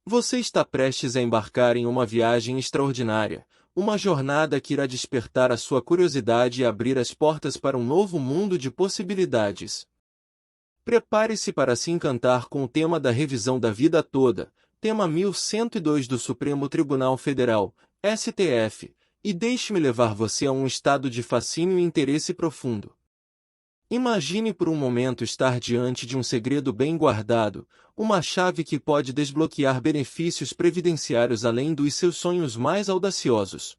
Você está prestes a embarcar em uma viagem extraordinária, uma jornada que irá despertar a sua curiosidade e abrir as portas para um novo mundo de possibilidades. Prepare-se para se encantar com o tema da revisão da vida toda, tema 1102 do Supremo Tribunal Federal, STF, e deixe-me levar você a um estado de fascínio e interesse profundo. Imagine por um momento estar diante de um segredo bem guardado, uma chave que pode desbloquear benefícios previdenciários além dos seus sonhos mais audaciosos.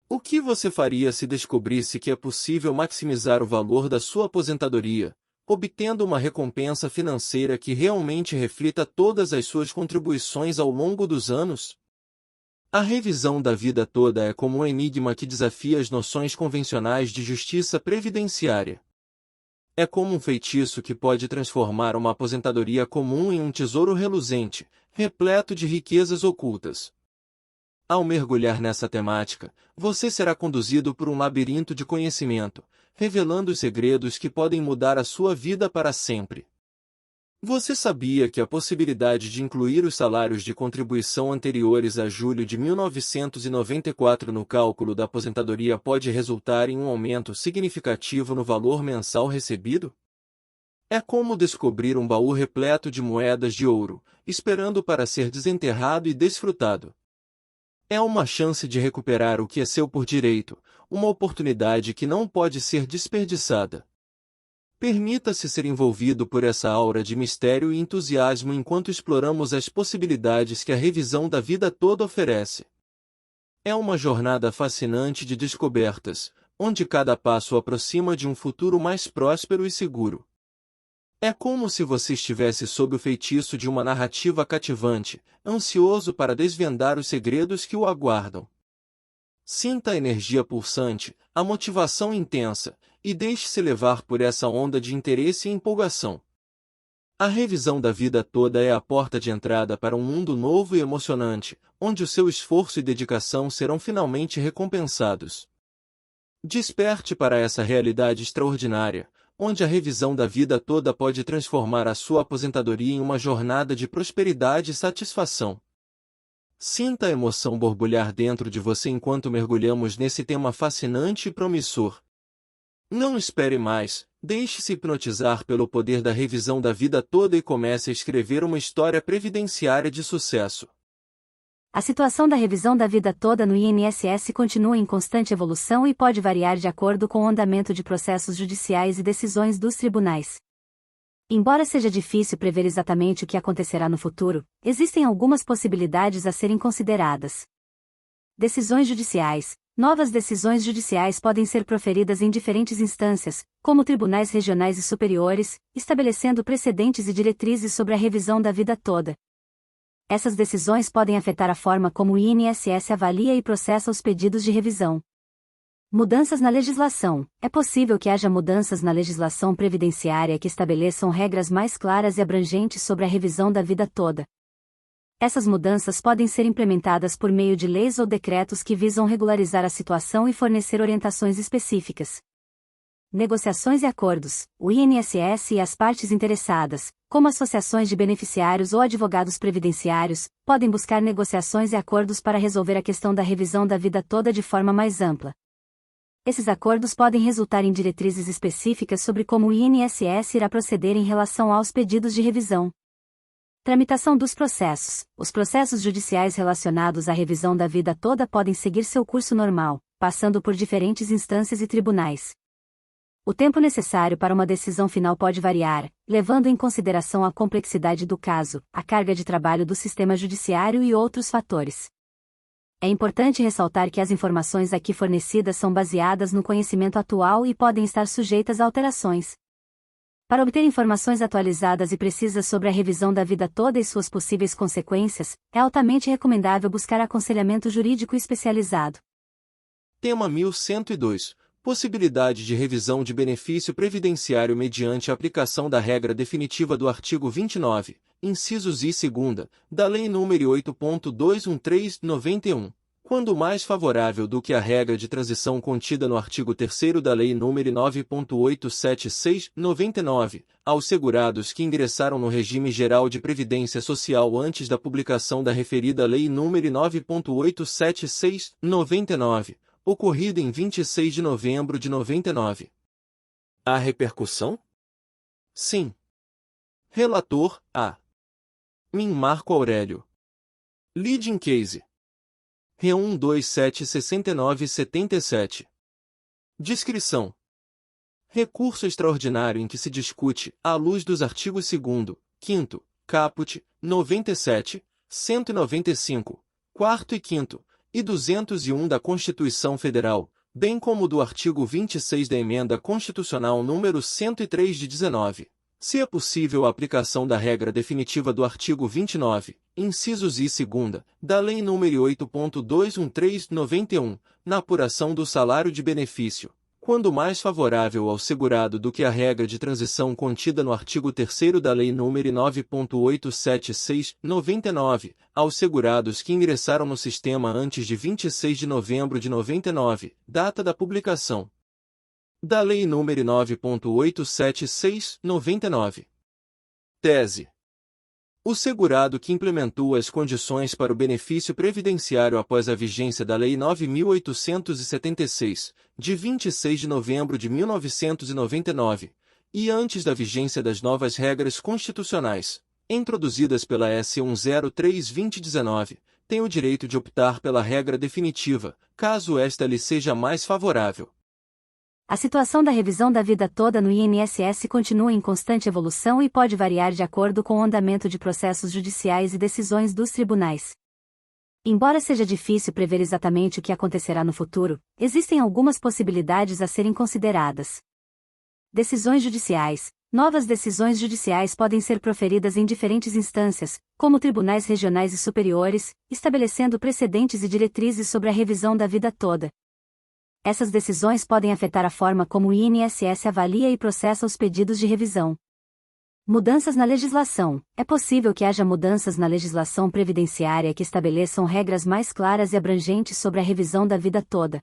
O que você faria se descobrisse que é possível maximizar o valor da sua aposentadoria, obtendo uma recompensa financeira que realmente reflita todas as suas contribuições ao longo dos anos? A revisão da vida toda é como um enigma que desafia as noções convencionais de justiça previdenciária. É como um feitiço que pode transformar uma aposentadoria comum em um tesouro reluzente, repleto de riquezas ocultas. Ao mergulhar nessa temática, você será conduzido por um labirinto de conhecimento, revelando os segredos que podem mudar a sua vida para sempre. Você sabia que a possibilidade de incluir os salários de contribuição anteriores a julho de 1994 no cálculo da aposentadoria pode resultar em um aumento significativo no valor mensal recebido? É como descobrir um baú repleto de moedas de ouro, esperando para ser desenterrado e desfrutado. É uma chance de recuperar o que é seu por direito, uma oportunidade que não pode ser desperdiçada. Permita-se ser envolvido por essa aura de mistério e entusiasmo enquanto exploramos as possibilidades que a revisão da vida toda oferece. É uma jornada fascinante de descobertas, onde cada passo aproxima de um futuro mais próspero e seguro. É como se você estivesse sob o feitiço de uma narrativa cativante, ansioso para desvendar os segredos que o aguardam. Sinta a energia pulsante, a motivação intensa, e deixe-se levar por essa onda de interesse e empolgação. A revisão da vida toda é a porta de entrada para um mundo novo e emocionante, onde o seu esforço e dedicação serão finalmente recompensados. Desperte para essa realidade extraordinária, onde a revisão da vida toda pode transformar a sua aposentadoria em uma jornada de prosperidade e satisfação. Sinta a emoção borbulhar dentro de você enquanto mergulhamos nesse tema fascinante e promissor. Não espere mais, deixe-se hipnotizar pelo poder da revisão da vida toda e comece a escrever uma história previdenciária de sucesso. A situação da revisão da vida toda no INSS continua em constante evolução e pode variar de acordo com o andamento de processos judiciais e decisões dos tribunais. Embora seja difícil prever exatamente o que acontecerá no futuro, existem algumas possibilidades a serem consideradas. Decisões judiciais. Novas decisões judiciais podem ser proferidas em diferentes instâncias, como tribunais regionais e superiores, estabelecendo precedentes e diretrizes sobre a revisão da vida toda. Essas decisões podem afetar a forma como o INSS avalia e processa os pedidos de revisão. Mudanças na legislação. É possível que haja mudanças na legislação previdenciária que estabeleçam regras mais claras e abrangentes sobre a revisão da vida toda. Essas mudanças podem ser implementadas por meio de leis ou decretos que visam regularizar a situação e fornecer orientações específicas. Negociações e acordos. O INSS e as partes interessadas, como associações de beneficiários ou advogados previdenciários, podem buscar negociações e acordos para resolver a questão da revisão da vida toda de forma mais ampla. Esses acordos podem resultar em diretrizes específicas sobre como o INSS irá proceder em relação aos pedidos de revisão. Tramitação dos processos. Os processos judiciais relacionados à revisão da vida toda podem seguir seu curso normal, passando por diferentes instâncias e tribunais. O tempo necessário para uma decisão final pode variar, levando em consideração a complexidade do caso, a carga de trabalho do sistema judiciário e outros fatores. É importante ressaltar que as informações aqui fornecidas são baseadas no conhecimento atual e podem estar sujeitas a alterações. Para obter informações atualizadas e precisas sobre a revisão da vida toda e suas possíveis consequências, é altamente recomendável buscar aconselhamento jurídico especializado. Tema 1102. Possibilidade de revisão de benefício previdenciário mediante a aplicação da regra definitiva do artigo 29, incisos I e 2, da Lei nº 8.213/91, quando mais favorável do que a regra de transição contida no artigo 3º da Lei nº 9.876/99, aos segurados que ingressaram no regime geral de previdência social antes da publicação da referida Lei nº 9.876/99, ocorrida em 26 de novembro de 99. Há repercussão? Sim. Relator, A. Min Marco Aurélio. Leading Case. Re1276977. Descrição. Recurso extraordinário em que se discute, à luz dos artigos 2º, 5º, caput, 97, 195, 4º e 5º, e 201 da Constituição Federal, bem como do artigo 26 da Emenda Constitucional número 103 de 19. Se é possível a aplicação da regra definitiva do artigo 29, incisos I e 2ª, da Lei nº 8.213/91, na apuração do salário de benefício, quando mais favorável ao segurado do que a regra de transição contida no artigo 3º da Lei nº 9.876/99, aos segurados que ingressaram no sistema antes de 26 de novembro de 99, data da publicação da Lei nº 9.876/99. Tese. O segurado que implementou as condições para o benefício previdenciário após a vigência da Lei 9.876, de 26 de novembro de 1999, e antes da vigência das novas regras constitucionais, introduzidas pela S. 103/2019, tem o direito de optar pela regra definitiva, caso esta lhe seja mais favorável. A situação da revisão da vida toda no INSS continua em constante evolução e pode variar de acordo com o andamento de processos judiciais e decisões dos tribunais. Embora seja difícil prever exatamente o que acontecerá no futuro, existem algumas possibilidades a serem consideradas. Decisões judiciais. Novas decisões judiciais podem ser proferidas em diferentes instâncias, como tribunais regionais e superiores, estabelecendo precedentes e diretrizes sobre a revisão da vida toda. Essas decisões podem afetar a forma como o INSS avalia e processa os pedidos de revisão. Mudanças na legislação. É possível que haja mudanças na legislação previdenciária que estabeleçam regras mais claras e abrangentes sobre a revisão da vida toda.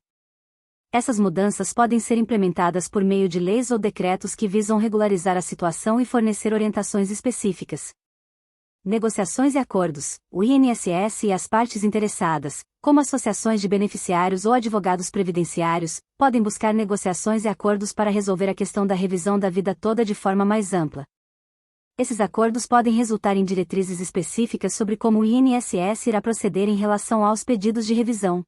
Essas mudanças podem ser implementadas por meio de leis ou decretos que visam regularizar a situação e fornecer orientações específicas. Negociações e acordos. O INSS e as partes interessadas, como associações de beneficiários ou advogados previdenciários, podem buscar negociações e acordos para resolver a questão da revisão da vida toda de forma mais ampla. Esses acordos podem resultar em diretrizes específicas sobre como o INSS irá proceder em relação aos pedidos de revisão.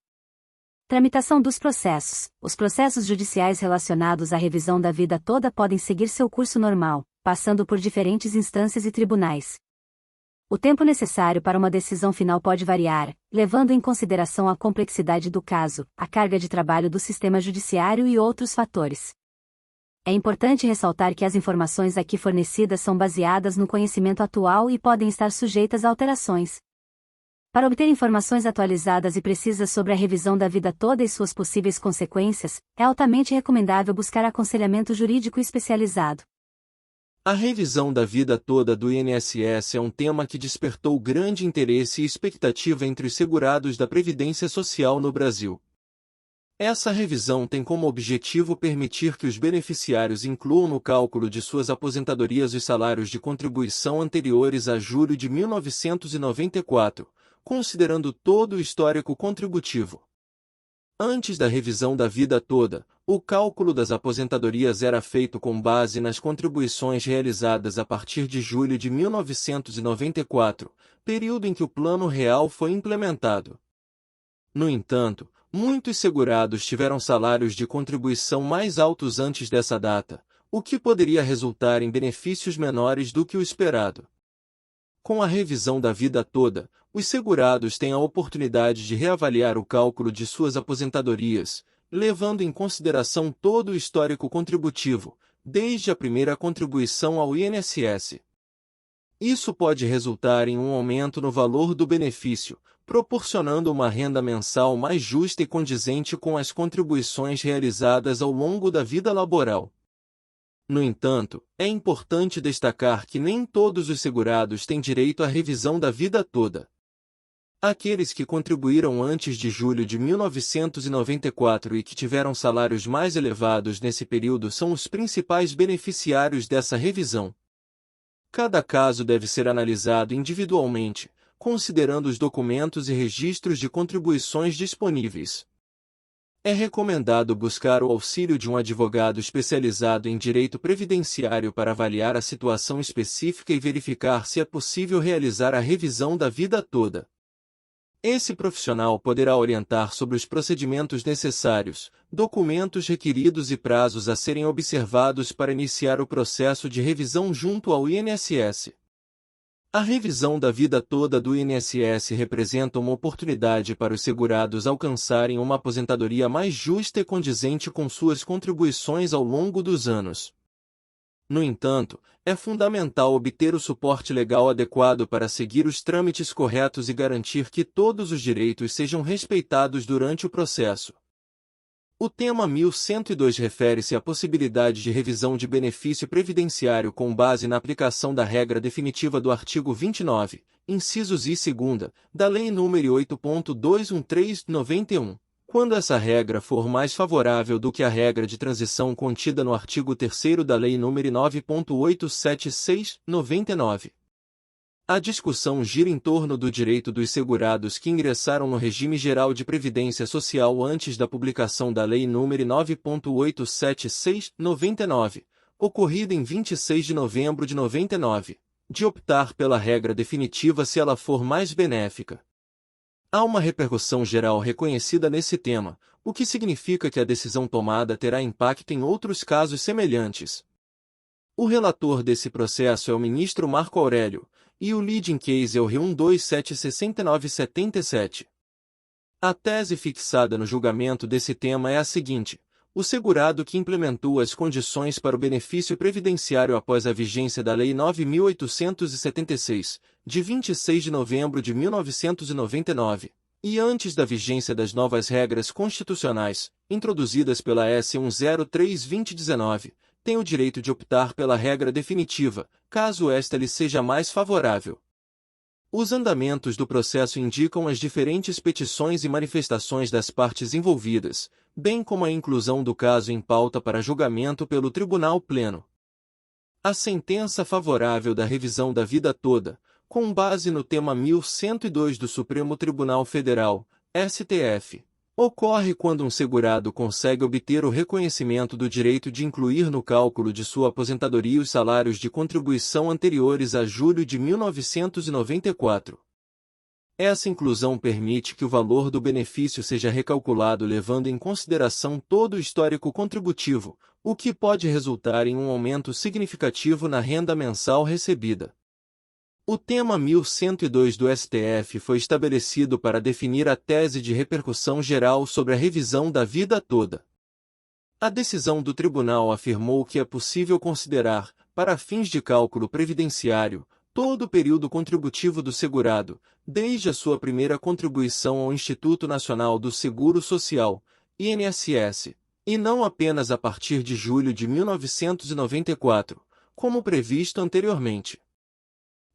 Tramitação dos processos. Os processos judiciais relacionados à revisão da vida toda podem seguir seu curso normal, passando por diferentes instâncias e tribunais. O tempo necessário para uma decisão final pode variar, levando em consideração a complexidade do caso, a carga de trabalho do sistema judiciário e outros fatores. É importante ressaltar que as informações aqui fornecidas são baseadas no conhecimento atual e podem estar sujeitas a alterações. Para obter informações atualizadas e precisas sobre a revisão da vida toda e suas possíveis consequências, é altamente recomendável buscar aconselhamento jurídico especializado. A revisão da vida toda do INSS é um tema que despertou grande interesse e expectativa entre os segurados da Previdência Social no Brasil. Essa revisão tem como objetivo permitir que os beneficiários incluam no cálculo de suas aposentadorias os salários de contribuição anteriores a julho de 1994, considerando todo o histórico contributivo. Antes da revisão da vida toda, o cálculo das aposentadorias era feito com base nas contribuições realizadas a partir de julho de 1994, período em que o Plano Real foi implementado. No entanto, muitos segurados tiveram salários de contribuição mais altos antes dessa data, o que poderia resultar em benefícios menores do que o esperado. Com a revisão da vida toda, os segurados têm a oportunidade de reavaliar o cálculo de suas aposentadorias, levando em consideração todo o histórico contributivo, desde a primeira contribuição ao INSS. Isso pode resultar em um aumento no valor do benefício, proporcionando uma renda mensal mais justa e condizente com as contribuições realizadas ao longo da vida laboral. No entanto, é importante destacar que nem todos os segurados têm direito à revisão da vida toda. Aqueles que contribuíram antes de julho de 1994 e que tiveram salários mais elevados nesse período são os principais beneficiários dessa revisão. Cada caso deve ser analisado individualmente, considerando os documentos e registros de contribuições disponíveis. É recomendado buscar o auxílio de um advogado especializado em direito previdenciário para avaliar a situação específica e verificar se é possível realizar a revisão da vida toda. Esse profissional poderá orientar sobre os procedimentos necessários, documentos requeridos e prazos a serem observados para iniciar o processo de revisão junto ao INSS. A revisão da vida toda do INSS representa uma oportunidade para os segurados alcançarem uma aposentadoria mais justa e condizente com suas contribuições ao longo dos anos. No entanto, é fundamental obter o suporte legal adequado para seguir os trâmites corretos e garantir que todos os direitos sejam respeitados durante o processo. O tema 1102 refere-se à possibilidade de revisão de benefício previdenciário com base na aplicação da regra definitiva do artigo 29, incisos I e 2, da Lei nº 8.213/91. Quando essa regra for mais favorável do que a regra de transição contida no artigo 3º da Lei nº 9.876/99. A discussão gira em torno do direito dos segurados que ingressaram no regime geral de previdência social antes da publicação da Lei nº 9.876/99, ocorrida em 26 de novembro de 99, de optar pela regra definitiva se ela for mais benéfica. Há uma repercussão geral reconhecida nesse tema, o que significa que a decisão tomada terá impacto em outros casos semelhantes. O relator desse processo é o ministro Marco Aurélio, e o leading case é o R1276977. A tese fixada no julgamento desse tema é a seguinte: o segurado que implementou as condições para o benefício previdenciário após a vigência da Lei 9.876, de 26 de novembro de 1999, e antes da vigência das novas regras constitucionais, introduzidas pela S. 103/2019, tem o direito de optar pela regra definitiva, caso esta lhe seja mais favorável. Os andamentos do processo indicam as diferentes petições e manifestações das partes envolvidas, bem como a inclusão do caso em pauta para julgamento pelo Tribunal Pleno. A sentença favorável da revisão da vida toda, com base no tema 1102 do Supremo Tribunal Federal, STF, ocorre quando um segurado consegue obter o reconhecimento do direito de incluir no cálculo de sua aposentadoria os salários de contribuição anteriores a julho de 1994. Essa inclusão permite que o valor do benefício seja recalculado levando em consideração todo o histórico contributivo, o que pode resultar em um aumento significativo na renda mensal recebida. O tema 1102 do STF foi estabelecido para definir a tese de repercussão geral sobre a revisão da vida toda. A decisão do tribunal afirmou que é possível considerar, para fins de cálculo previdenciário, todo o período contributivo do segurado, desde a sua primeira contribuição ao Instituto Nacional do Seguro Social, INSS, e não apenas a partir de julho de 1994, como previsto anteriormente.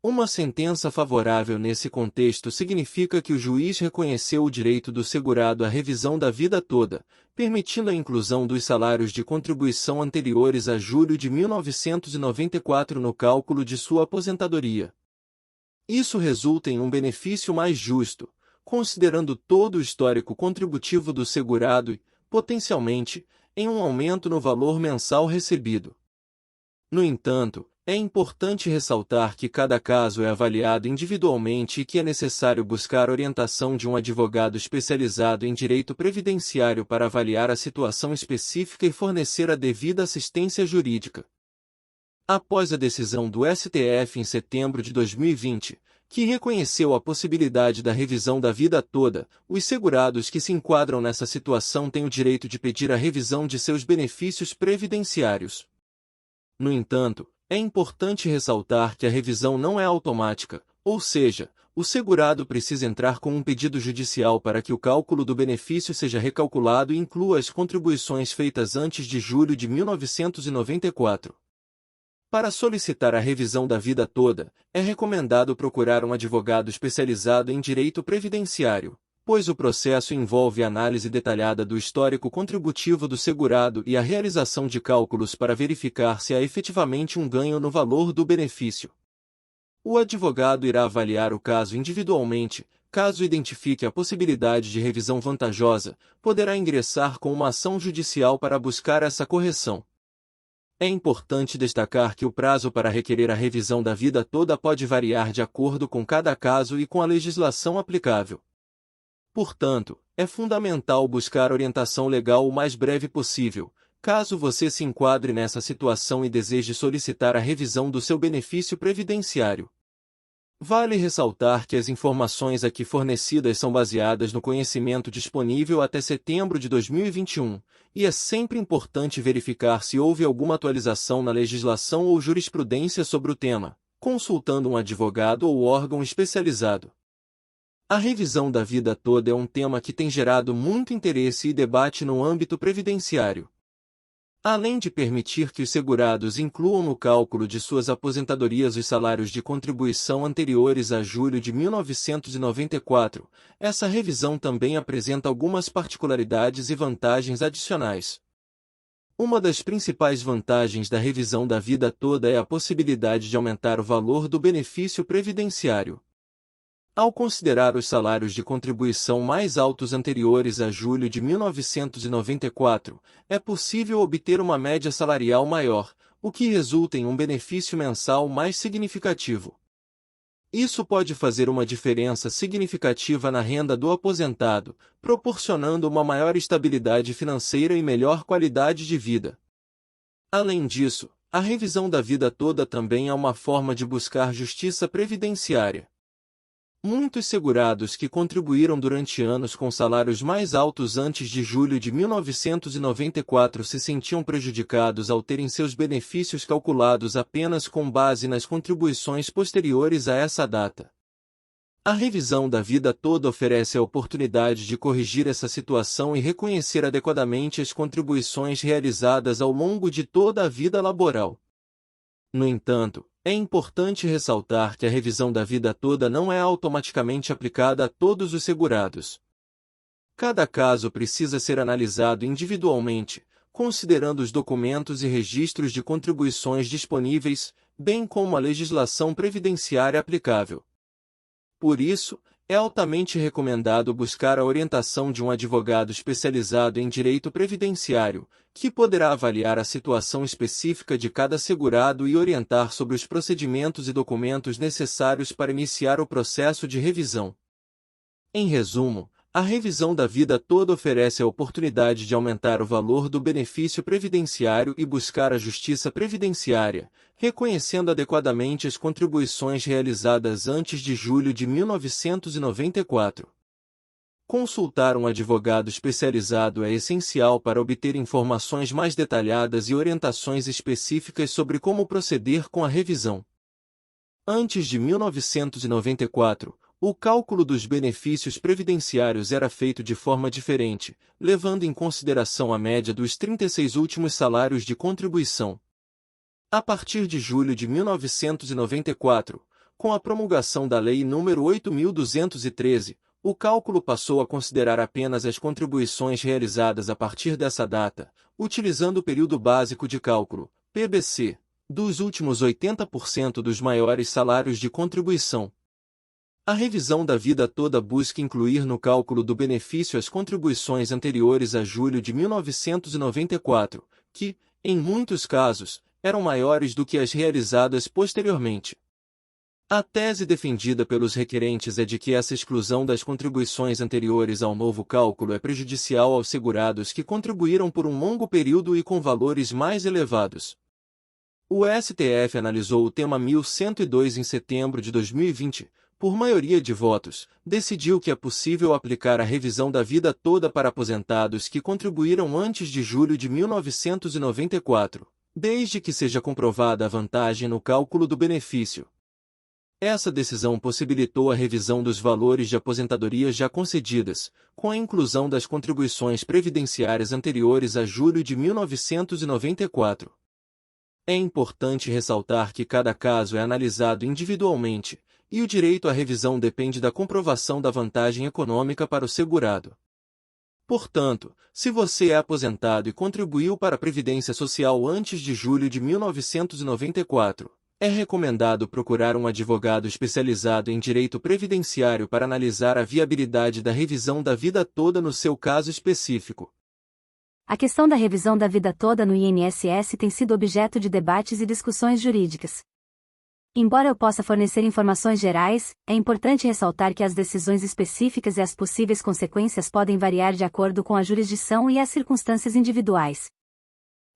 Uma sentença favorável nesse contexto significa que o juiz reconheceu o direito do segurado à revisão da vida toda, permitindo a inclusão dos salários de contribuição anteriores a julho de 1994 no cálculo de sua aposentadoria. Isso resulta em um benefício mais justo, considerando todo o histórico contributivo do segurado e, potencialmente, em um aumento no valor mensal recebido. No entanto, é importante ressaltar que cada caso é avaliado individualmente e que é necessário buscar orientação de um advogado especializado em direito previdenciário para avaliar a situação específica e fornecer a devida assistência jurídica. Após a decisão do STF em setembro de 2020, que reconheceu a possibilidade da revisão da vida toda, os segurados que se enquadram nessa situação têm o direito de pedir a revisão de seus benefícios previdenciários. No entanto, é importante ressaltar que a revisão não é automática, ou seja, o segurado precisa entrar com um pedido judicial para que o cálculo do benefício seja recalculado e inclua as contribuições feitas antes de julho de 1994. Para solicitar a revisão da vida toda, é recomendado procurar um advogado especializado em direito previdenciário, pois o processo envolve análise detalhada do histórico contributivo do segurado e a realização de cálculos para verificar se há efetivamente um ganho no valor do benefício. O advogado irá avaliar o caso individualmente. Caso identifique a possibilidade de revisão vantajosa, poderá ingressar com uma ação judicial para buscar essa correção. É importante destacar que o prazo para requerer a revisão da vida toda pode variar de acordo com cada caso e com a legislação aplicável. Portanto, é fundamental buscar orientação legal o mais breve possível, caso você se enquadre nessa situação e deseje solicitar a revisão do seu benefício previdenciário. Vale ressaltar que as informações aqui fornecidas são baseadas no conhecimento disponível até setembro de 2021, e é sempre importante verificar se houve alguma atualização na legislação ou jurisprudência sobre o tema, consultando um advogado ou órgão especializado. A revisão da vida toda é um tema que tem gerado muito interesse e debate no âmbito previdenciário. Além de permitir que os segurados incluam no cálculo de suas aposentadorias os salários de contribuição anteriores a julho de 1994, essa revisão também apresenta algumas particularidades e vantagens adicionais. Uma das principais vantagens da revisão da vida toda é a possibilidade de aumentar o valor do benefício previdenciário. Ao considerar os salários de contribuição mais altos anteriores a julho de 1994, é possível obter uma média salarial maior, o que resulta em um benefício mensal mais significativo. Isso pode fazer uma diferença significativa na renda do aposentado, proporcionando uma maior estabilidade financeira e melhor qualidade de vida. Além disso, a revisão da vida toda também é uma forma de buscar justiça previdenciária. Muitos segurados que contribuíram durante anos com salários mais altos antes de julho de 1994 se sentiam prejudicados ao terem seus benefícios calculados apenas com base nas contribuições posteriores a essa data. A revisão da vida toda oferece a oportunidade de corrigir essa situação e reconhecer adequadamente as contribuições realizadas ao longo de toda a vida laboral. No entanto, é importante ressaltar que a revisão da vida toda não é automaticamente aplicada a todos os segurados. Cada caso precisa ser analisado individualmente, considerando os documentos e registros de contribuições disponíveis, bem como a legislação previdenciária aplicável. Por isso, é altamente recomendado buscar a orientação de um advogado especializado em direito previdenciário, que poderá avaliar a situação específica de cada segurado e orientar sobre os procedimentos e documentos necessários para iniciar o processo de revisão. Em resumo, a revisão da vida toda oferece a oportunidade de aumentar o valor do benefício previdenciário e buscar a justiça previdenciária, reconhecendo adequadamente as contribuições realizadas antes de julho de 1994. Consultar um advogado especializado é essencial para obter informações mais detalhadas e orientações específicas sobre como proceder com a revisão. Antes de 1994, o cálculo dos benefícios previdenciários era feito de forma diferente, levando em consideração a média dos 36 últimos salários de contribuição. A partir de julho de 1994, com a promulgação da Lei nº 8.213, o cálculo passou a considerar apenas as contribuições realizadas a partir dessa data, utilizando o período básico de cálculo, PBC, dos últimos 80% dos maiores salários de contribuição. A revisão da vida toda busca incluir no cálculo do benefício as contribuições anteriores a julho de 1994, que, em muitos casos, eram maiores do que as realizadas posteriormente. A tese defendida pelos requerentes é de que essa exclusão das contribuições anteriores ao novo cálculo é prejudicial aos segurados que contribuíram por um longo período e com valores mais elevados. O STF analisou o tema 1102 em setembro de 2020, por maioria de votos, decidiu que é possível aplicar a revisão da vida toda para aposentados que contribuíram antes de julho de 1994, desde que seja comprovada a vantagem no cálculo do benefício. Essa decisão possibilitou a revisão dos valores de aposentadorias já concedidas, com a inclusão das contribuições previdenciárias anteriores a julho de 1994. É importante ressaltar que cada caso é analisado individualmente, e o direito à revisão depende da comprovação da vantagem econômica para o segurado. Portanto, se você é aposentado e contribuiu para a Previdência Social antes de julho de 1994, é recomendado procurar um advogado especializado em direito previdenciário para analisar a viabilidade da revisão da vida toda no seu caso específico. A questão da revisão da vida toda no INSS tem sido objeto de debates e discussões jurídicas. Embora eu possa fornecer informações gerais, é importante ressaltar que as decisões específicas e as possíveis consequências podem variar de acordo com a jurisdição e as circunstâncias individuais.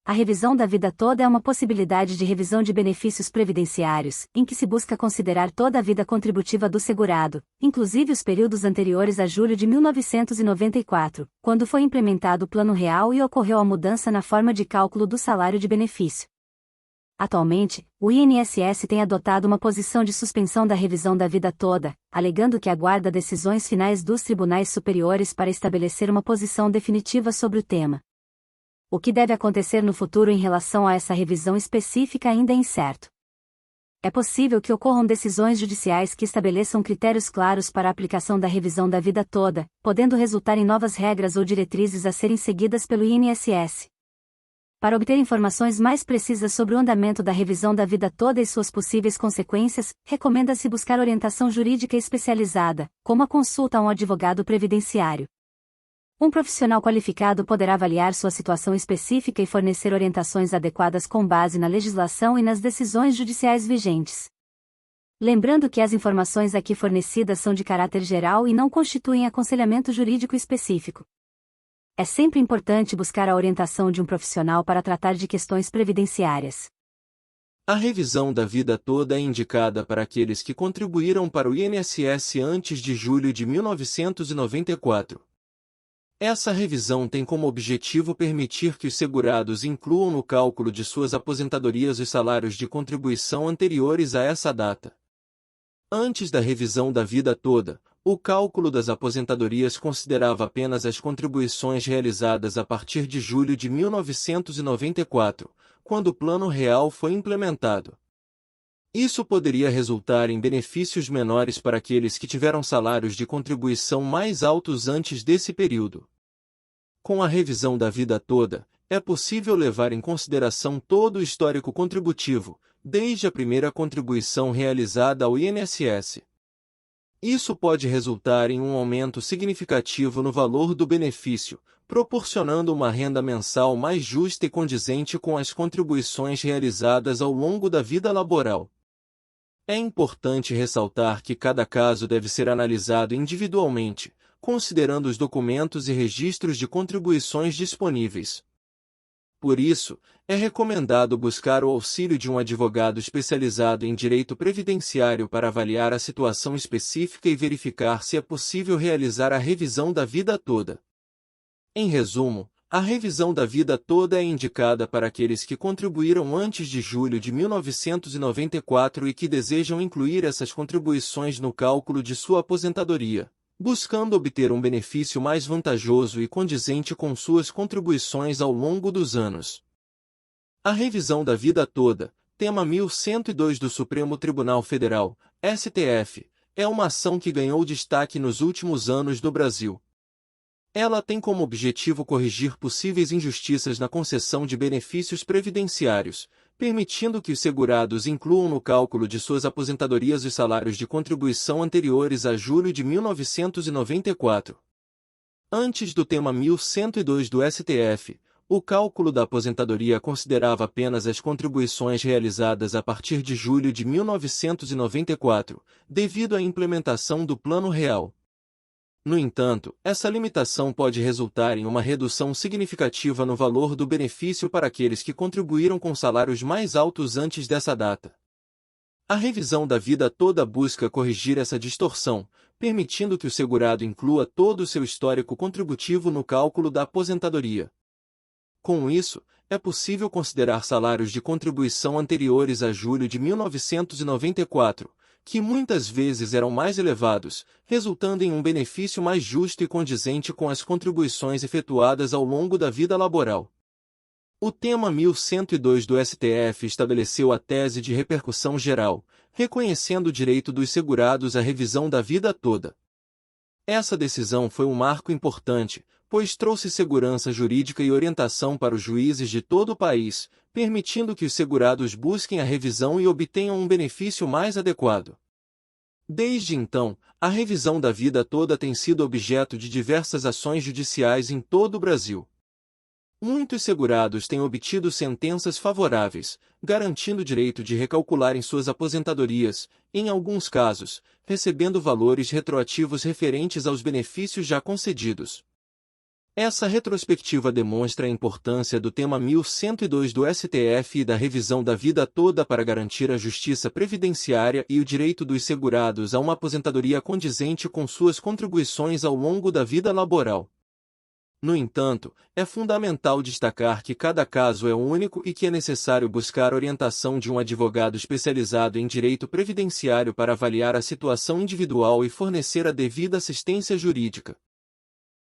A revisão da vida toda é uma possibilidade de revisão de benefícios previdenciários, em que se busca considerar toda a vida contributiva do segurado, inclusive os períodos anteriores a julho de 1994, quando foi implementado o Plano Real e ocorreu a mudança na forma de cálculo do salário de benefício. Atualmente, o INSS tem adotado uma posição de suspensão da revisão da vida toda, alegando que aguarda decisões finais dos tribunais superiores para estabelecer uma posição definitiva sobre o tema. O que deve acontecer no futuro em relação a essa revisão específica ainda é incerto. É possível que ocorram decisões judiciais que estabeleçam critérios claros para a aplicação da revisão da vida toda, podendo resultar em novas regras ou diretrizes a serem seguidas pelo INSS. Para obter informações mais precisas sobre o andamento da revisão da vida toda e suas possíveis consequências, recomenda-se buscar orientação jurídica especializada, como a consulta a um advogado previdenciário. Um profissional qualificado poderá avaliar sua situação específica e fornecer orientações adequadas com base na legislação e nas decisões judiciais vigentes. Lembrando que as informações aqui fornecidas são de caráter geral e não constituem aconselhamento jurídico específico. É sempre importante buscar a orientação de um profissional para tratar de questões previdenciárias. A revisão da vida toda é indicada para aqueles que contribuíram para o INSS antes de julho de 1994. Essa revisão tem como objetivo permitir que os segurados incluam no cálculo de suas aposentadorias os salários de contribuição anteriores a essa data. Antes da revisão da vida toda, o cálculo das aposentadorias considerava apenas as contribuições realizadas a partir de julho de 1994, quando o Plano Real foi implementado. Isso poderia resultar em benefícios menores para aqueles que tiveram salários de contribuição mais altos antes desse período. Com a revisão da vida toda, é possível levar em consideração todo o histórico contributivo, desde a primeira contribuição realizada ao INSS. Isso pode resultar em um aumento significativo no valor do benefício, proporcionando uma renda mensal mais justa e condizente com as contribuições realizadas ao longo da vida laboral. É importante ressaltar que cada caso deve ser analisado individualmente, considerando os documentos e registros de contribuições disponíveis. Por isso, é recomendado buscar o auxílio de um advogado especializado em direito previdenciário para avaliar a situação específica e verificar se é possível realizar a revisão da vida toda. Em resumo, a revisão da vida toda é indicada para aqueles que contribuíram antes de julho de 1994 e que desejam incluir essas contribuições no cálculo de sua aposentadoria, buscando obter um benefício mais vantajoso e condizente com suas contribuições ao longo dos anos. A revisão da vida toda, tema 1102 do Supremo Tribunal Federal, STF, é uma ação que ganhou destaque nos últimos anos no Brasil. Ela tem como objetivo corrigir possíveis injustiças na concessão de benefícios previdenciários, permitindo que os segurados incluam no cálculo de suas aposentadorias os salários de contribuição anteriores a julho de 1994. Antes do tema 1102 do STF, o cálculo da aposentadoria considerava apenas as contribuições realizadas a partir de julho de 1994, devido à implementação do Plano Real. No entanto, essa limitação pode resultar em uma redução significativa no valor do benefício para aqueles que contribuíram com salários mais altos antes dessa data. A revisão da vida toda busca corrigir essa distorção, permitindo que o segurado inclua todo o seu histórico contributivo no cálculo da aposentadoria. Com isso, é possível considerar salários de contribuição anteriores a julho de 1994, que muitas vezes eram mais elevados, resultando em um benefício mais justo e condizente com as contribuições efetuadas ao longo da vida laboral. O tema 1102 do STF estabeleceu a tese de repercussão geral, reconhecendo o direito dos segurados à revisão da vida toda. Essa decisão foi um marco importante, pois trouxe segurança jurídica e orientação para os juízes de todo o país, permitindo que os segurados busquem a revisão e obtenham um benefício mais adequado. Desde então, a revisão da vida toda tem sido objeto de diversas ações judiciais em todo o Brasil. Muitos segurados têm obtido sentenças favoráveis, garantindo o direito de recalcular em suas aposentadorias, em alguns casos, recebendo valores retroativos referentes aos benefícios já concedidos. Essa retrospectiva demonstra a importância do tema 1102 do STF e da revisão da vida toda para garantir a justiça previdenciária e o direito dos segurados a uma aposentadoria condizente com suas contribuições ao longo da vida laboral. No entanto, é fundamental destacar que cada caso é único e que é necessário buscar orientação de um advogado especializado em direito previdenciário para avaliar a situação individual e fornecer a devida assistência jurídica.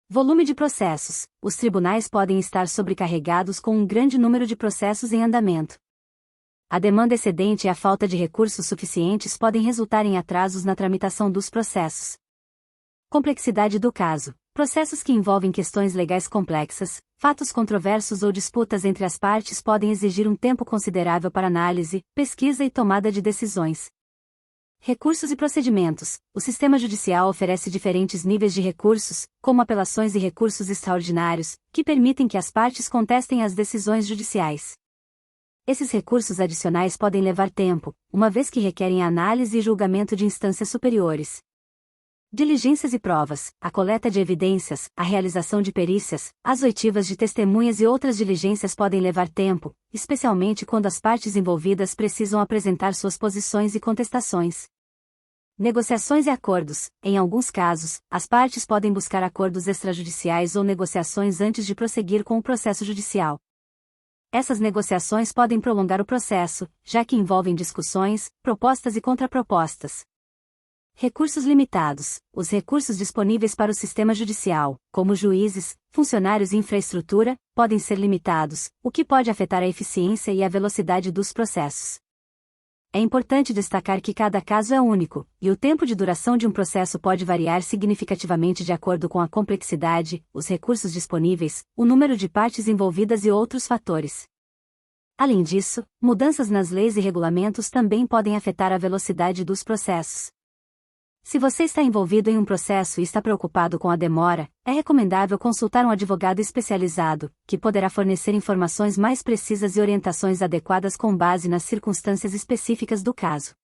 Volume de processos. Os tribunais podem estar sobrecarregados com um grande número de processos em andamento. A demanda excedente e a falta de recursos suficientes podem resultar em atrasos na tramitação dos processos. Complexidade do caso. Processos que envolvem questões legais complexas, fatos controversos ou disputas entre as partes podem exigir um tempo considerável para análise, pesquisa e tomada de decisões. Recursos e procedimentos. O sistema judicial oferece diferentes níveis de recursos, como apelações e recursos extraordinários, que permitem que as partes contestem as decisões judiciais. Esses recursos adicionais podem levar tempo, uma vez que requerem análise e julgamento de instâncias superiores. Diligências e provas, a coleta de evidências, a realização de perícias, as oitivas de testemunhas e outras diligências podem levar tempo, especialmente quando as partes envolvidas precisam apresentar suas posições e contestações. Negociações e acordos. Em alguns casos, as partes podem buscar acordos extrajudiciais ou negociações antes de prosseguir com o processo judicial. Essas negociações podem prolongar o processo, já que envolvem discussões, propostas e contrapropostas. Recursos limitados. Os recursos disponíveis para o sistema judicial, como juízes, funcionários e infraestrutura, podem ser limitados, o que pode afetar a eficiência e a velocidade dos processos. É importante destacar que cada caso é único, e o tempo de duração de um processo pode variar significativamente de acordo com a complexidade, os recursos disponíveis, o número de partes envolvidas e outros fatores. Além disso, mudanças nas leis e regulamentos também podem afetar a velocidade dos processos. Se você está envolvido em um processo e está preocupado com a demora, é recomendável consultar um advogado especializado, que poderá fornecer informações mais precisas e orientações adequadas com base nas circunstâncias específicas do caso.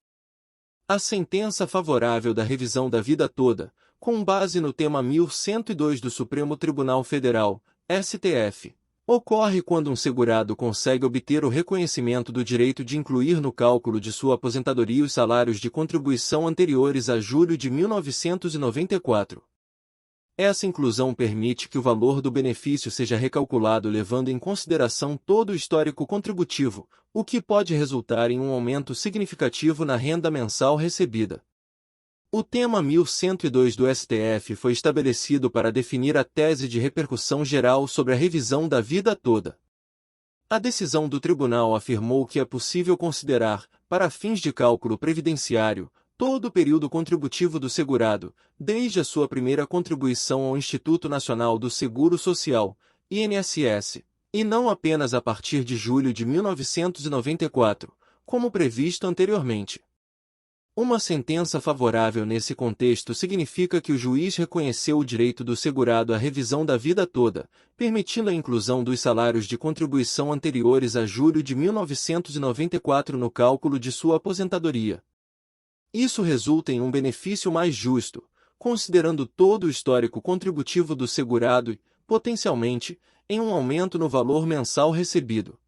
A sentença favorável da revisão da vida toda, com base no tema 1102 do Supremo Tribunal Federal, STF, ocorre quando um segurado consegue obter o reconhecimento do direito de incluir no cálculo de sua aposentadoria os salários de contribuição anteriores a julho de 1994. Essa inclusão permite que o valor do benefício seja recalculado levando em consideração todo o histórico contributivo, o que pode resultar em um aumento significativo na renda mensal recebida. O tema 1102 do STF foi estabelecido para definir a tese de repercussão geral sobre a revisão da vida toda. A decisão do tribunal afirmou que é possível considerar, para fins de cálculo previdenciário, todo o período contributivo do segurado, desde a sua primeira contribuição ao Instituto Nacional do Seguro Social, INSS, e não apenas a partir de julho de 1994, como previsto anteriormente. Uma sentença favorável nesse contexto significa que o juiz reconheceu o direito do segurado à revisão da vida toda, permitindo a inclusão dos salários de contribuição anteriores a julho de 1994 no cálculo de sua aposentadoria. Isso resulta em um benefício mais justo, considerando todo o histórico contributivo do segurado e, potencialmente, em um aumento no valor mensal recebido.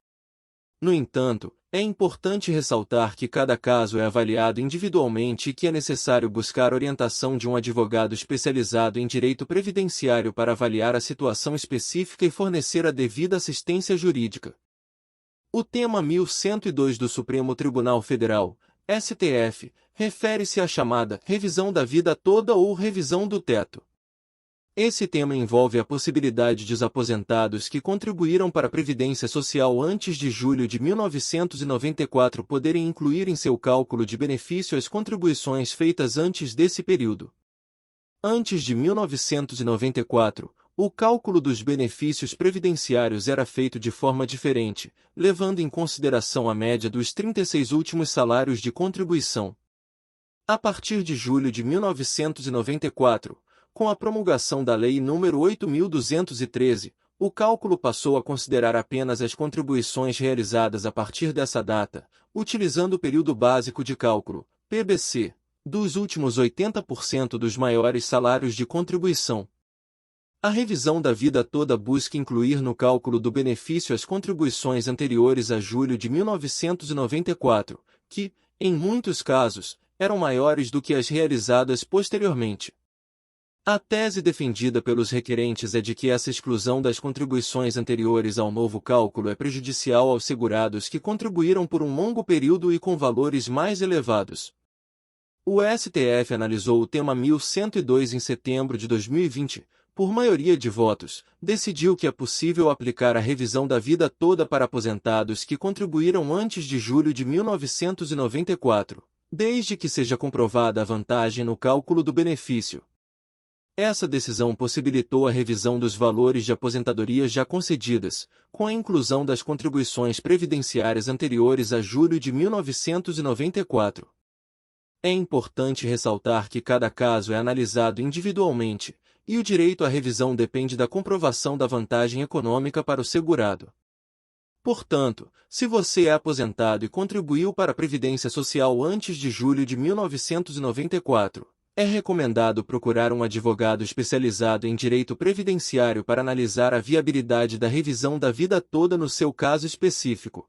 No entanto, é importante ressaltar que cada caso é avaliado individualmente e que é necessário buscar orientação de um advogado especializado em direito previdenciário para avaliar a situação específica e fornecer a devida assistência jurídica. O tema 1102 do Supremo Tribunal Federal, STF, refere-se à chamada revisão da vida toda ou revisão do teto. Esse tema envolve a possibilidade de os aposentados que contribuíram para a Previdência Social antes de julho de 1994 poderem incluir em seu cálculo de benefício as contribuições feitas antes desse período. Antes de 1994, o cálculo dos benefícios previdenciários era feito de forma diferente, levando em consideração a média dos 36 últimos salários de contribuição. A partir de julho de 1994, com a promulgação da Lei nº 8.213, o cálculo passou a considerar apenas as contribuições realizadas a partir dessa data, utilizando o período básico de cálculo, PBC, dos últimos 80% dos maiores salários de contribuição. A revisão da vida toda busca incluir no cálculo do benefício as contribuições anteriores a julho de 1994, que, em muitos casos, eram maiores do que as realizadas posteriormente. A tese defendida pelos requerentes é de que essa exclusão das contribuições anteriores ao novo cálculo é prejudicial aos segurados que contribuíram por um longo período e com valores mais elevados. O STF analisou o tema 1102 em setembro de 2020, por maioria de votos, decidiu que é possível aplicar a revisão da vida toda para aposentados que contribuíram antes de julho de 1994, desde que seja comprovada a vantagem no cálculo do benefício. Essa decisão possibilitou a revisão dos valores de aposentadoria já concedidas, com a inclusão das contribuições previdenciárias anteriores a julho de 1994. É importante ressaltar que cada caso é analisado individualmente, e o direito à revisão depende da comprovação da vantagem econômica para o segurado. Portanto, se você é aposentado e contribuiu para a Previdência Social antes de julho de 1994, é recomendado procurar um advogado especializado em direito previdenciário para analisar a viabilidade da revisão da vida toda no seu caso específico.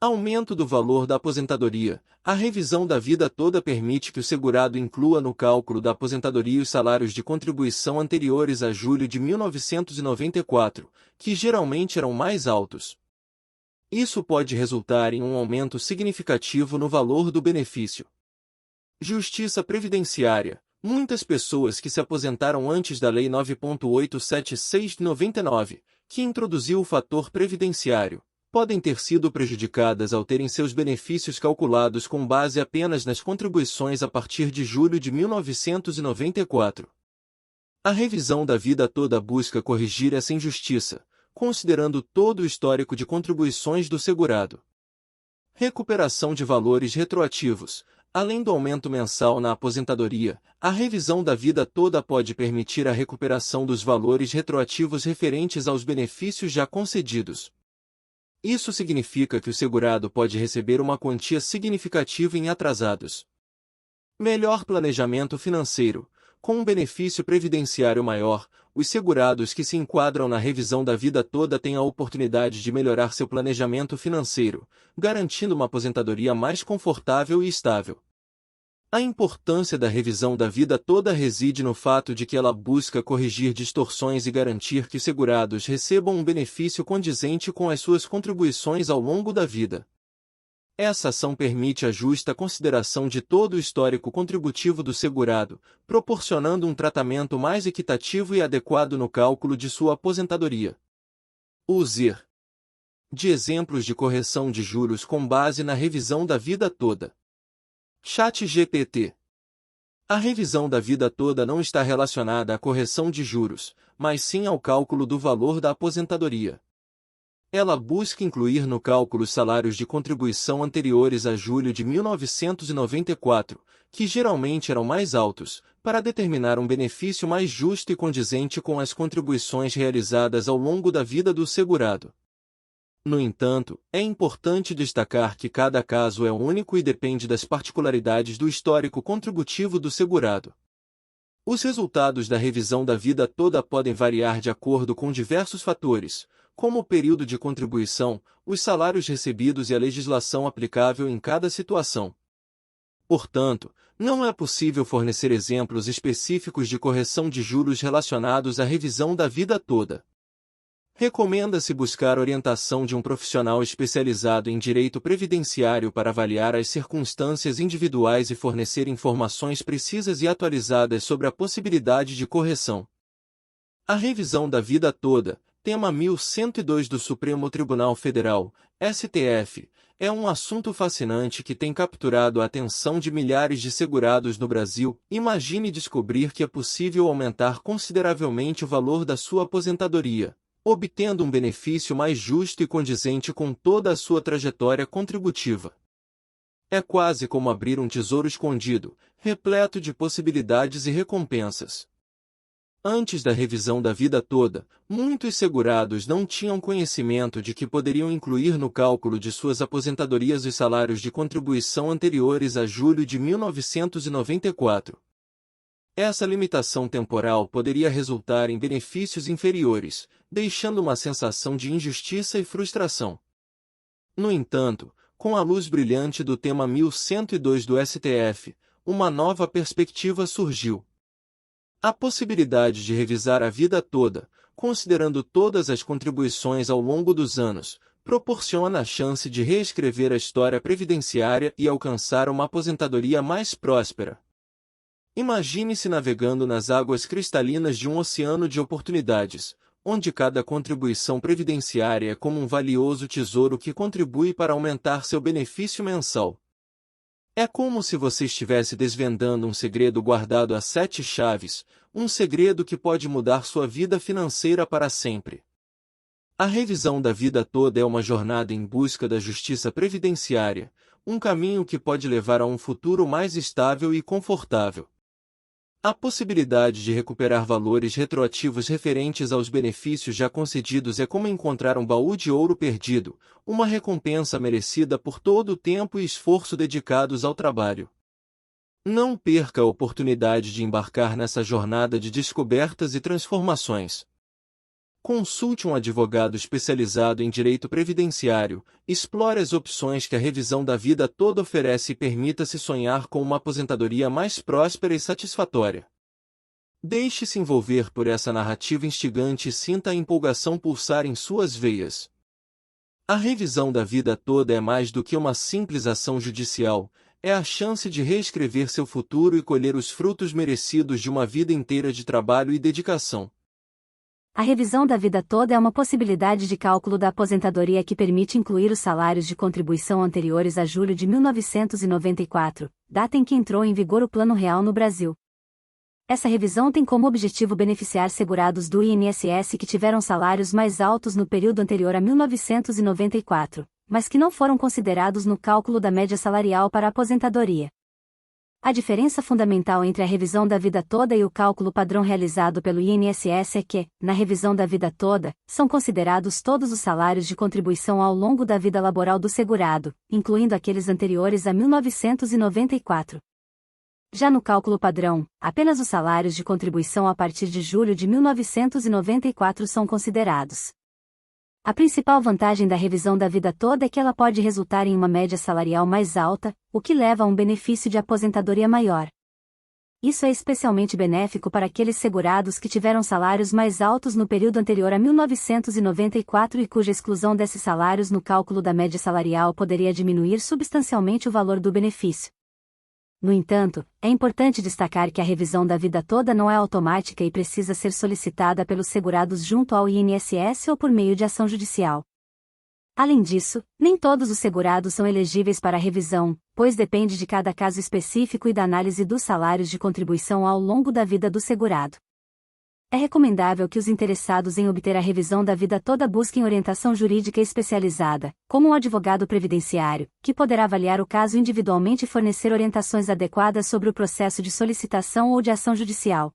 Aumento do valor da aposentadoria. A revisão da vida toda permite que o segurado inclua no cálculo da aposentadoria os salários de contribuição anteriores a julho de 1994, que geralmente eram mais altos. Isso pode resultar em um aumento significativo no valor do benefício. Justiça previdenciária. Muitas pessoas que se aposentaram antes da Lei 9.876 de 99, que introduziu o fator previdenciário, podem ter sido prejudicadas ao terem seus benefícios calculados com base apenas nas contribuições a partir de julho de 1994. A revisão da vida toda busca corrigir essa injustiça, considerando todo o histórico de contribuições do segurado. Recuperação de valores retroativos. Além do aumento mensal na aposentadoria, a revisão da vida toda pode permitir a recuperação dos valores retroativos referentes aos benefícios já concedidos. Isso significa que o segurado pode receber uma quantia significativa em atrasados. Melhor planejamento financeiro. Com um benefício previdenciário maior, os segurados que se enquadram na revisão da vida toda têm a oportunidade de melhorar seu planejamento financeiro, garantindo uma aposentadoria mais confortável e estável. A importância da revisão da vida toda reside no fato de que ela busca corrigir distorções e garantir que os segurados recebam um benefício condizente com as suas contribuições ao longo da vida. Essa ação permite a justa consideração de todo o histórico contributivo do segurado, proporcionando um tratamento mais equitativo e adequado no cálculo de sua aposentadoria. User de exemplos de correção de juros com base na revisão da vida toda. ChatGPT. A revisão da vida toda não está relacionada à correção de juros, mas sim ao cálculo do valor da aposentadoria. Ela busca incluir no cálculo os salários de contribuição anteriores a julho de 1994, que geralmente eram mais altos, para determinar um benefício mais justo e condizente com as contribuições realizadas ao longo da vida do segurado. No entanto, é importante destacar que cada caso é único e depende das particularidades do histórico contributivo do segurado. Os resultados da revisão da vida toda podem variar de acordo com diversos fatores, como o período de contribuição, os salários recebidos e a legislação aplicável em cada situação. Portanto, não é possível fornecer exemplos específicos de correção de juros relacionados à revisão da vida toda. Recomenda-se buscar orientação de um profissional especializado em direito previdenciário para avaliar as circunstâncias individuais e fornecer informações precisas e atualizadas sobre a possibilidade de correção. A revisão da vida toda, tema 1102 do Supremo Tribunal Federal, STF, é um assunto fascinante que tem capturado a atenção de milhares de segurados no Brasil. Imagine descobrir que é possível aumentar consideravelmente o valor da sua aposentadoria, obtendo um benefício mais justo e condizente com toda a sua trajetória contributiva. É quase como abrir um tesouro escondido, repleto de possibilidades e recompensas. Antes da revisão da vida toda, muitos segurados não tinham conhecimento de que poderiam incluir no cálculo de suas aposentadorias os salários de contribuição anteriores a julho de 1994. Essa limitação temporal poderia resultar em benefícios inferiores, deixando uma sensação de injustiça e frustração. No entanto, com a luz brilhante do tema 1102 do STF, uma nova perspectiva surgiu. A possibilidade de revisar a vida toda, considerando todas as contribuições ao longo dos anos, proporciona a chance de reescrever a história previdenciária e alcançar uma aposentadoria mais próspera. Imagine-se navegando nas águas cristalinas de um oceano de oportunidades, onde cada contribuição previdenciária é como um valioso tesouro que contribui para aumentar seu benefício mensal. É como se você estivesse desvendando um segredo guardado a 7 chaves, um segredo que pode mudar sua vida financeira para sempre. A revisão da vida toda é uma jornada em busca da justiça previdenciária, um caminho que pode levar a um futuro mais estável e confortável. A possibilidade de recuperar valores retroativos referentes aos benefícios já concedidos é como encontrar um baú de ouro perdido, uma recompensa merecida por todo o tempo e esforço dedicados ao trabalho. Não perca a oportunidade de embarcar nessa jornada de descobertas e transformações. Consulte um advogado especializado em direito previdenciário, explore as opções que a revisão da vida toda oferece e permita-se sonhar com uma aposentadoria mais próspera e satisfatória. Deixe-se envolver por essa narrativa instigante e sinta a empolgação pulsar em suas veias. A revisão da vida toda é mais do que uma simples ação judicial, é a chance de reescrever seu futuro e colher os frutos merecidos de uma vida inteira de trabalho e dedicação. A revisão da vida toda é uma possibilidade de cálculo da aposentadoria que permite incluir os salários de contribuição anteriores a julho de 1994, data em que entrou em vigor o Plano Real no Brasil. Essa revisão tem como objetivo beneficiar segurados do INSS que tiveram salários mais altos no período anterior a 1994, mas que não foram considerados no cálculo da média salarial para a aposentadoria. A diferença fundamental entre a revisão da vida toda e o cálculo padrão realizado pelo INSS é que, na revisão da vida toda, são considerados todos os salários de contribuição ao longo da vida laboral do segurado, incluindo aqueles anteriores a 1994. Já no cálculo padrão, apenas os salários de contribuição a partir de julho de 1994 são considerados. A principal vantagem da revisão da vida toda é que ela pode resultar em uma média salarial mais alta, o que leva a um benefício de aposentadoria maior. Isso é especialmente benéfico para aqueles segurados que tiveram salários mais altos no período anterior a 1994 e cuja exclusão desses salários no cálculo da média salarial poderia diminuir substancialmente o valor do benefício. No entanto, é importante destacar que a revisão da vida toda não é automática e precisa ser solicitada pelos segurados junto ao INSS ou por meio de ação judicial. Além disso, nem todos os segurados são elegíveis para a revisão, pois depende de cada caso específico e da análise dos salários de contribuição ao longo da vida do segurado. É recomendável que os interessados em obter a revisão da vida toda busquem orientação jurídica especializada, como um advogado previdenciário, que poderá avaliar o caso individualmente e fornecer orientações adequadas sobre o processo de solicitação ou de ação judicial.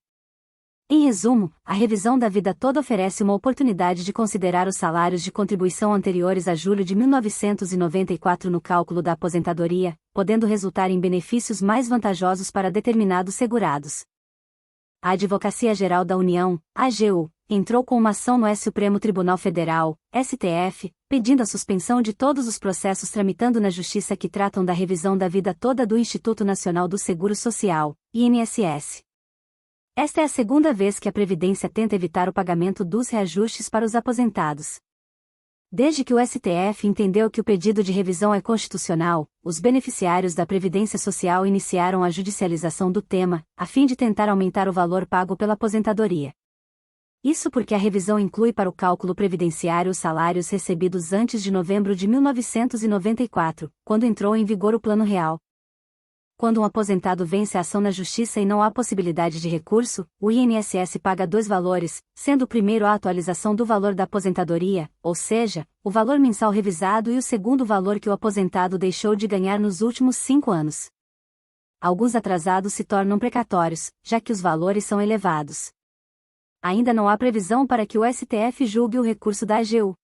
Em resumo, a revisão da vida toda oferece uma oportunidade de considerar os salários de contribuição anteriores a julho de 1994 no cálculo da aposentadoria, podendo resultar em benefícios mais vantajosos para determinados segurados. A Advocacia Geral da União, AGU, entrou com uma ação no Supremo Tribunal Federal, STF, pedindo a suspensão de todos os processos tramitando na Justiça que tratam da revisão da vida toda do Instituto Nacional do Seguro Social, INSS. Esta é a segunda vez que a Previdência tenta evitar o pagamento dos reajustes para os aposentados. Desde que o STF entendeu que o pedido de revisão é constitucional, os beneficiários da Previdência Social iniciaram a judicialização do tema, a fim de tentar aumentar o valor pago pela aposentadoria. Isso porque a revisão inclui para o cálculo previdenciário os salários recebidos antes de novembro de 1994, quando entrou em vigor o Plano Real. Quando um aposentado vence a ação na Justiça e não há possibilidade de recurso, o INSS paga dois valores, sendo o primeiro a atualização do valor da aposentadoria, ou seja, o valor mensal revisado, e o segundo o valor que o aposentado deixou de ganhar nos últimos 5 anos. Alguns atrasados se tornam precatórios, já que os valores são elevados. Ainda não há previsão para que o STF julgue o recurso da AGU.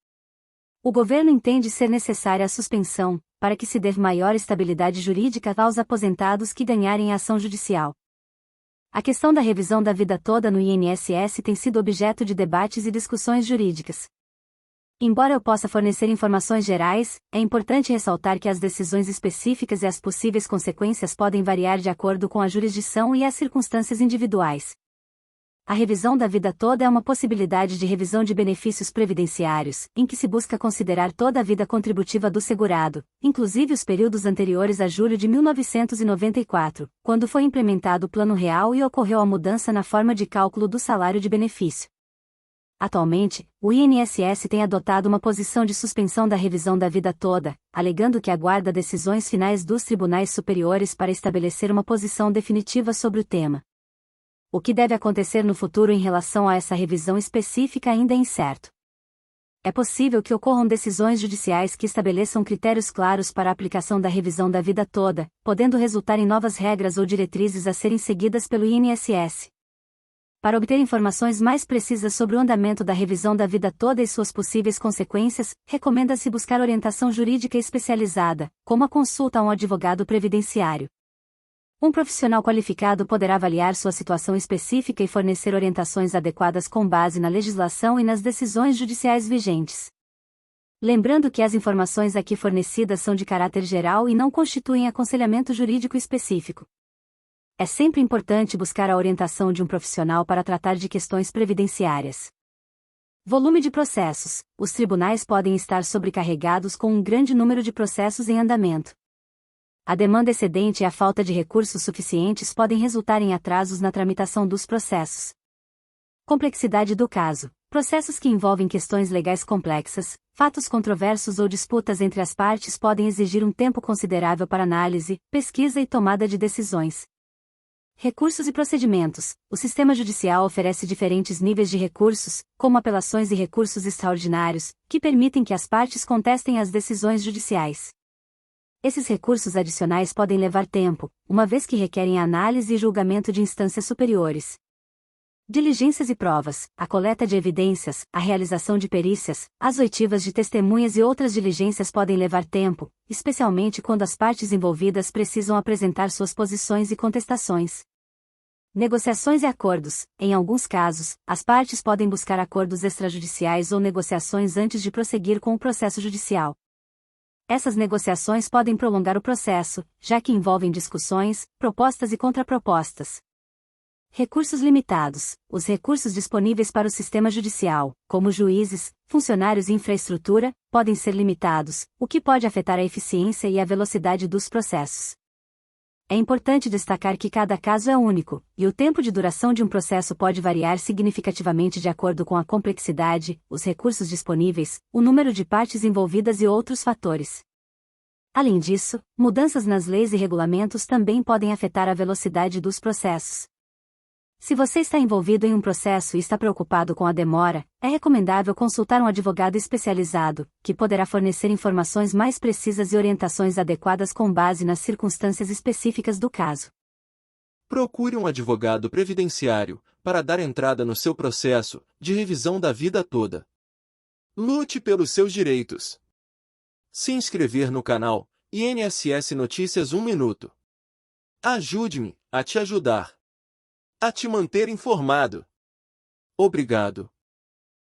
O governo entende ser necessária a suspensão, para que se dê maior estabilidade jurídica aos aposentados que ganharem a ação judicial. A questão da revisão da vida toda no INSS tem sido objeto de debates e discussões jurídicas. Embora eu possa fornecer informações gerais, é importante ressaltar que as decisões específicas e as possíveis consequências podem variar de acordo com a jurisdição e as circunstâncias individuais. A revisão da vida toda é uma possibilidade de revisão de benefícios previdenciários, em que se busca considerar toda a vida contributiva do segurado, inclusive os períodos anteriores a julho de 1994, quando foi implementado o Plano Real e ocorreu a mudança na forma de cálculo do salário de benefício. Atualmente, o INSS tem adotado uma posição de suspensão da revisão da vida toda, alegando que aguarda decisões finais dos tribunais superiores para estabelecer uma posição definitiva sobre o tema. O que deve acontecer no futuro em relação a essa revisão específica ainda é incerto. É possível que ocorram decisões judiciais que estabeleçam critérios claros para a aplicação da revisão da vida toda, podendo resultar em novas regras ou diretrizes a serem seguidas pelo INSS. Para obter informações mais precisas sobre o andamento da revisão da vida toda e suas possíveis consequências, recomenda-se buscar orientação jurídica especializada, como a consulta a um advogado previdenciário. Um profissional qualificado poderá avaliar sua situação específica e fornecer orientações adequadas com base na legislação e nas decisões judiciais vigentes. Lembrando que as informações aqui fornecidas são de caráter geral e não constituem aconselhamento jurídico específico. É sempre importante buscar a orientação de um profissional para tratar de questões previdenciárias. Volume de processos. Os tribunais podem estar sobrecarregados com um grande número de processos em andamento. A demanda excedente e a falta de recursos suficientes podem resultar em atrasos na tramitação dos processos. Complexidade do caso. Processos que envolvem questões legais complexas, fatos controversos ou disputas entre as partes podem exigir um tempo considerável para análise, pesquisa e tomada de decisões. Recursos e procedimentos. O sistema judicial oferece diferentes níveis de recursos, como apelações e recursos extraordinários, que permitem que as partes contestem as decisões judiciais. Esses recursos adicionais podem levar tempo, uma vez que requerem análise e julgamento de instâncias superiores. Diligências e provas, a coleta de evidências, a realização de perícias, as oitivas de testemunhas e outras diligências podem levar tempo, especialmente quando as partes envolvidas precisam apresentar suas posições e contestações. Negociações e acordos. Em alguns casos, as partes podem buscar acordos extrajudiciais ou negociações antes de prosseguir com o processo judicial. Essas negociações podem prolongar o processo, já que envolvem discussões, propostas e contrapropostas. Recursos limitados. Os recursos disponíveis para o sistema judicial, como juízes, funcionários e infraestrutura, podem ser limitados, o que pode afetar a eficiência e a velocidade dos processos. É importante destacar que cada caso é único, e o tempo de duração de um processo pode variar significativamente de acordo com a complexidade, os recursos disponíveis, o número de partes envolvidas e outros fatores. Além disso, mudanças nas leis e regulamentos também podem afetar a velocidade dos processos. Se você está envolvido em um processo e está preocupado com a demora, é recomendável consultar um advogado especializado, que poderá fornecer informações mais precisas e orientações adequadas com base nas circunstâncias específicas do caso. Procure um advogado previdenciário para dar entrada no seu processo de revisão da vida toda. Lute pelos seus direitos. Se inscrever no canal INSS Notícias 1 Minuto. Ajude-me a te ajudar. A te manter informado. Obrigado.